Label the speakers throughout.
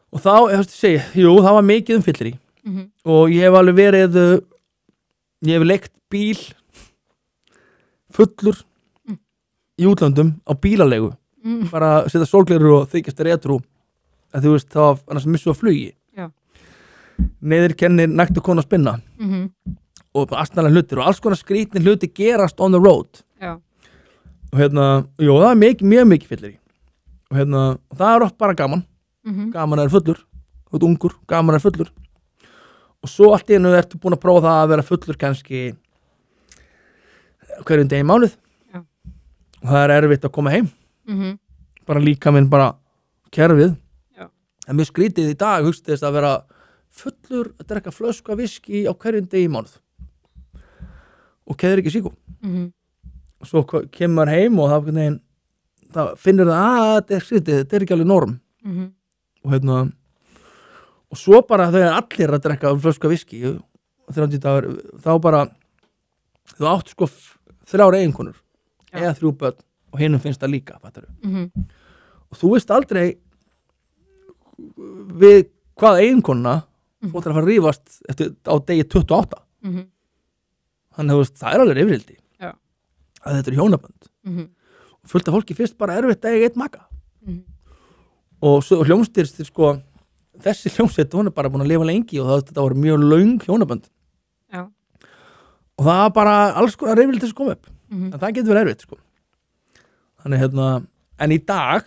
Speaker 1: og þá, það var mikið fyllir í og ég hef alveg verið ég hef leikt bíl fullur í útlöndum á bílalegu bara setja sólglerur og þykjast retro að þú veist, það var annars missu að flugi neður kennir nægt að kona að spinna og bara astnalega hlutir og alls konar skrýtnir hluti gerast on the road og það er mjög mikið fyllir í og það er oft bara gaman gaman er fullur, þú ert ungur gaman er fullur og svo allt í einu ertu búin að prófa það að vera fullur kannski hverjum degi í mánuð og það er erfitt að koma heim bara líka minn bara kerfið en mér skrítið í dag hugst þess að vera fullur að drekka flösku af viski á hverjum degi í mánuð og keður ekki síkó og svo kemur maður heim og það finnur það að þetta er skrítið, þetta er ekki alveg norm og svo bara þau er allir að drekka flösku af viski og 30 dagar þá bara þú átt sko 3 eiginkonur eða 3 börn og hinum finnst það líka og þú veist aldrei við hvað eiginkonuna þú ætlar að fara að rífast á degi 28 þannig að það er alveg yfirildi að þetta er hjónabönd og fullt af fólki fyrst bara erfitt að eiga 1 maka og hljómsdýrst sko þessi hljómsveit, hún er bara búin að lifa lengi og þetta voru mjög löng hjónabönd og það var bara alls konar reyfildi sem kom upp en það getur verið erfitt sko þannig en í dag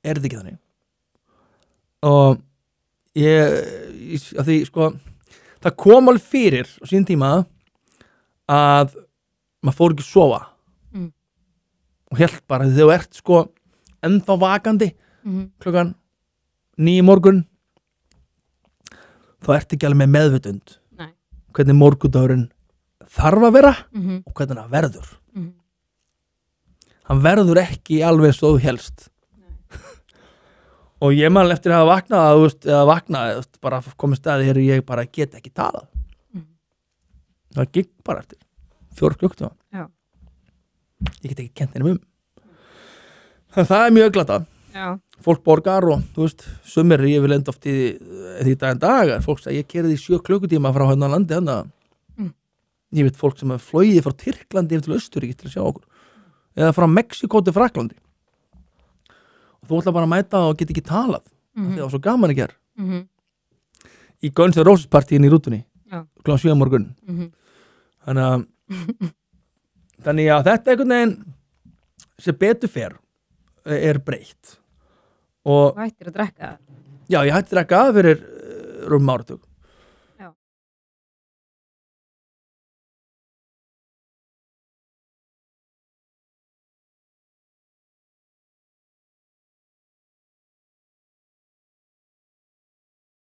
Speaker 1: er þetta ekki þannig og því sko það kom alveg fyrir á sín tíma að maður fór ekki að sofa og hélt bara þegar þú ert sko ennþá vakandi klukkan 9 morgun þá ertu ekki alveg með meðvitund hvernig morgundagurinn þarf að vera og hvernig það verður hann verður ekki alveg svo þú helst og ég man eftir að hafa vaknað bara komið staði hér ég bara get ekki talað það gikk bara eftir 4 klukkutíma ég get ekki kennt henni það er mjög glata fólk borgar og þú veist sumir ég vil enda oft í því dag fólk sagði ég kerði í 7 klukkutíma frá hérna landi ég veit fólk sem flogið frá Tyrklandi yfir til Austurríki til að sjá okkur eða frá Mexíkó til Fraklandi og þú ætla bara að mæta og get ekki talað því það var svo gaman að gera í Guns N' Roses partíin í rútunni kl. 7 morgun þannig að þetta einhvern veginn sem betur fer er breytt og
Speaker 2: hættir að drekka
Speaker 1: já, ég hætti að drekka fyrir rúmum áratug